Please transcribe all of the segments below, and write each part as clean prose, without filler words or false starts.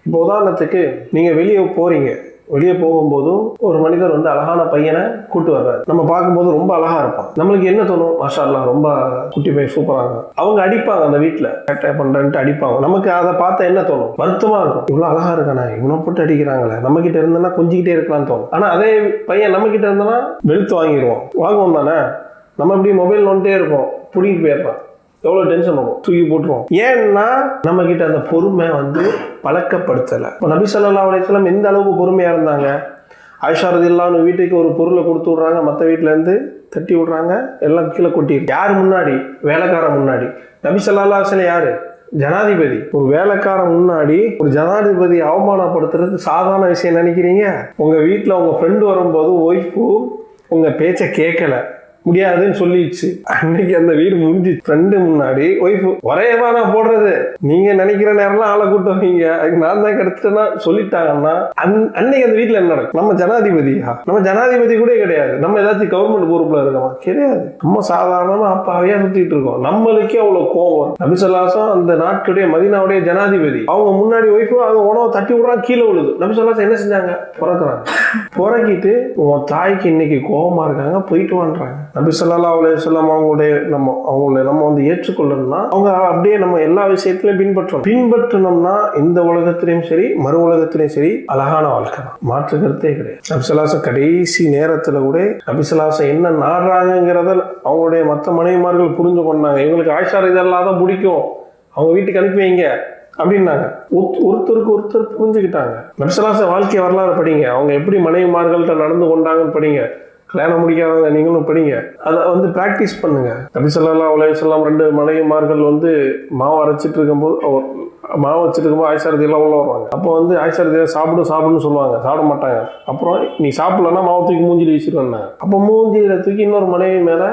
இப்போ உதாரணத்துக்கு நீங்கள் வெளியே போறீங்க, வெளியே போகும்போதும் ஒரு மனிதர் வந்து அழகான பையனை கூட்டு வர்றாரு. நம்ம பார்க்கும்போது ரொம்ப அழகா இருப்பான். நம்மளுக்கு என்ன தோணும்? மாஷா அல்லாஹ் ரொம்ப குட்டி பையன் சூப்பராங்க. அவங்க அடிப்பாங்க, அந்த வீட்டில் கரெக்டாக பண்ணுறேன்ட்டு அடிப்பாங்க. நமக்கு அதை பார்த்தா என்ன தோணும்? வருத்தமா இருக்கும். இவ்வளோ அழகா இருக்கானே, இவனை போட்டு அடிக்கிறாங்களே, நம்ம கிட்ட இருந்தனா கொஞ்சிக்கிட்டே இருக்கலாம்னு தோணும். ஆனால் அதே பையன் நம்ம கிட்ட இருந்தனா வெளுத்து வாங்குவோம் தானே. நம்ம இப்படி மொபைல் நோண்டிட்டே இருப்போம், பிடிக்கிட்டு போயிடலாம். எவ்வளோ டென்ஷன் வரும், தூக்கி போட்டுருவோம். ஏன்னா நம்ம கிட்ட அந்த பொறுமை வந்து பழக்கப்படுத்தலை. இப்போ நபி ஸல்லல்லாஹு அலைஹி வஸல்லம் எந்த அளவுக்கு பொறுமையாக இருந்தாங்க. ஆயிஷா ரலியல்லாஹு அன்ஹா வீட்டுக்கு ஒரு பொருளை கொடுத்து விட்றாங்க, மற்ற வீட்டிலேருந்து தட்டி விட்றாங்க, எல்லாம் கீழே கொட்டிருக்கு. யார் முன்னாடி? வேலைக்காரன் முன்னாடி. நபி ஸல்லல்லாஹு அலைஹி வஸல்லம் யாரு? ஜனாதிபதி. ஒரு வேலைக்காரன் முன்னாடி ஒரு ஜனாதிபதி அவமானப்படுத்துறது சாதாரண விஷயம் நினைக்கிறீங்க? உங்க வீட்டில் உங்க ஃப்ரெண்டு வரும்போது ஒய்ஃபு உங்க பேச்சை கேட்கல, முடியாதுன்னு சொல்லிடுச்சு, அன்னைக்கு அந்த வீடு முடிஞ்சு. ஃப்ரெண்டு முன்னாடி ஒய்ஃபு வரையவா நான் போடுறது, நீங்க நினைக்கிற நேரம்லாம் ஆளை கூட்டு வைங்க, அதுக்கு நான் தான் கிடைச்சிட்டேன்னா சொல்லிட்டாங்கன்னா அன்னைக்கு அந்த வீட்டில் என்ன நடக்கும்? நம்ம ஜனாதிபதியா? நம்ம ஜனாதிபதி கூட கிடையாது. நம்ம ஏதாச்சும் கவர்மெண்ட் பொறுப்புல இருக்கோமா? கிடையாது. நம்ம சாதாரணமா அப்பாவையா சுத்திட்டு இருக்கோம். நம்மளுக்கே அவ்வளவு கோவம் வரும். நபி ஸல்லல்லாஹு அலைஹி வஸல்லம் அந்த நாட்டுடைய மதீனாவுடைய ஜனாதிபதி, அவங்க முன்னாடி ஒய்ஃபு அவங்க உணவை தட்டி விடுறாங்க, கீழே விழுது. நபி ஸல்லல்லாஹு அலைஹி வஸல்லம் என்ன செஞ்சாங்க? புறக்கிட்டு உன் தாய்க்கு இன்னைக்கு கோபமா இருக்காங்க, போயிட்டு வான்றாங்க. நபி ஸல்லல்லாஹு அலைஹி வஸல்லம் அவங்கள நம்ம வந்து ஏற்றுக்கொள்ளணும்னா அவங்க அப்படியே நம்ம எல்லா விஷயத்திலையும் பின்பற்றணும்னா இந்த உலகத்திலையும் சரி மறு உலகத்திலையும் சரி அழகான வாழ்க்கை தான், மாற்று கருத்தே கிடையாது. நபி ஸல்லல்லாஹு அலைஹி வஸல்லம் கடைசி நேரத்துல கூட நபி ஸல்லல்லாஹு அலைஹி வஸல்லம் என்ன நாடுறாங்கிறத அவங்களுடைய மற்ற மனைவிமார்கள் புரிஞ்சு கொண்டாங்க. இவங்களுக்கு ஆயிஷா இதெல்லாம் தான் பிடிக்கும், அவங்க வீட்டுக்கு அனுப்பி வைங்க அப்படின்னாங்க. ஒருத்தருக்கு ஒருத்தர் புரிஞ்சுக்கிட்டாங்க. நபி ஸல்லல்லாஹு அலைஹி வஸல்லம் வாழ்க்கை வரலாறு படிங்க, அவங்க எப்படி மனைவிமார்கள்ட்ட நடந்து கொண்டாங்கன்னு படிங்க. கல்யாணம் முடிக்காதவங்க நீங்களும் படிங்க, அதை வந்து ப்ராக்டிஸ் பண்ணுங்க. நபி ஸல்லல்லாஹு அலைஹி வஸல்லம் 2 மனைவிமார்கள் வந்து மாவு அரைச்சிட்டு இருக்கும்போது ஆயிஷா ரலியல்லாஹு அன்ஹா வருவாங்க. அப்போ வந்து ஆயிஷா ரலியல்லாஹு சாப்பிடுன்னு சொல்லுவாங்க, சாப்பிட மாட்டாங்க. அப்புறம் நீ சாப்பிடலன்னா மாவு தூக்கி மூஞ்சில வீசிடுவாங்க. அப்போ மூஞ்சில தூக்கி இன்னொரு மனைவி மேல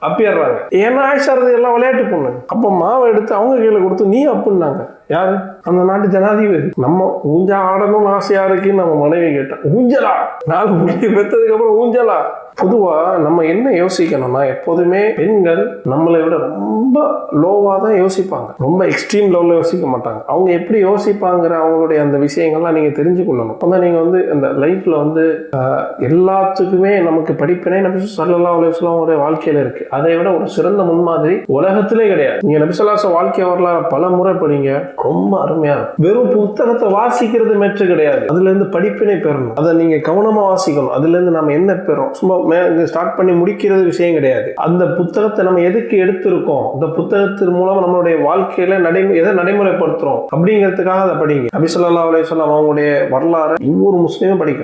அப்பிடுறாங்க. ஏன்னா ஆயிஷா ரலியல்லாஹு விளையாட்டு பொண்ணு. அப்போ மாவை எடுத்து அவங்க கையில கொடுத்து நீ அப்புன்னாங்க. யாரு? அந்த நாட்டு ஜனாதிபதி. நம்ம ஊஞ்சா ஆடணும்னு ஆசையா இருக்கு, நம்ம மனைவி கேட்டேன், ஊஞ்சலா? 4 புள்ளியை பெற்றதுக்கு அப்புறம் ஊஞ்சலா? பொதுவா நம்ம என்ன யோசிக்கணும்னா, எப்போதுமே பெண்கள் நம்மளை விட ரொம்ப லோவா தான் யோசிப்பாங்க, ரொம்ப எக்ஸ்ட்ரீம் லெவலில் யோசிக்க மாட்டாங்க. அவங்க எப்படி யோசிப்பாங்கிற அவங்களுடைய அந்த விஷயங்கள்லாம் நீங்க தெரிஞ்சுக்கொள்ளணும். அப்போ நீங்க வந்து இந்த லைஃப்ல வந்து எல்லாத்துக்குமே நமக்கு படிப்பினை நபி ஸல்லல்லாஹு அலைஹி வஸல்லம் அவங்களுடைய வாழ்க்கையில இருக்கு. அதை விட ஒரு சிறந்த முன்மாதிரி உலகத்திலே கிடையாது. நீங்க நபி ஸல்லல்லாஹு அலைஹி வஸல்லம் வாழ்க்கை வரலாறு பல முறை படிங்க, ரொம்ப அருமையா இருக்கும். வெறும் புத்தகத்தை வாசிக்கிறது மேற்று கிடையாது, அதுல இருந்து படிப்பினை பெறணும். அதை நீங்க கவனமா வாசிக்கணும். அதுல இருந்து நம்ம என்ன பெறோம், சும்மா ஸ்டார்ட் பண்ணி முடிக்கிறது விஷயம் கிடையாது. அந்த புத்தகத்தை நம்ம எதுக்கு எடுத்திருக்கோம், இந்த புத்தகத்தின் மூலம் நம்மளுடைய வாழ்க்கையில எதை நடைமுறைப்படுத்துறோம் அப்படிங்கிறதுக்காக அதை படிங்க. நபி ஸல்லல்லாஹு அலைஹி வஸல்லம் அவங்களுடைய வரலாறு ஒவ்வொரு முஸ்லீமும் படிக்கணும்.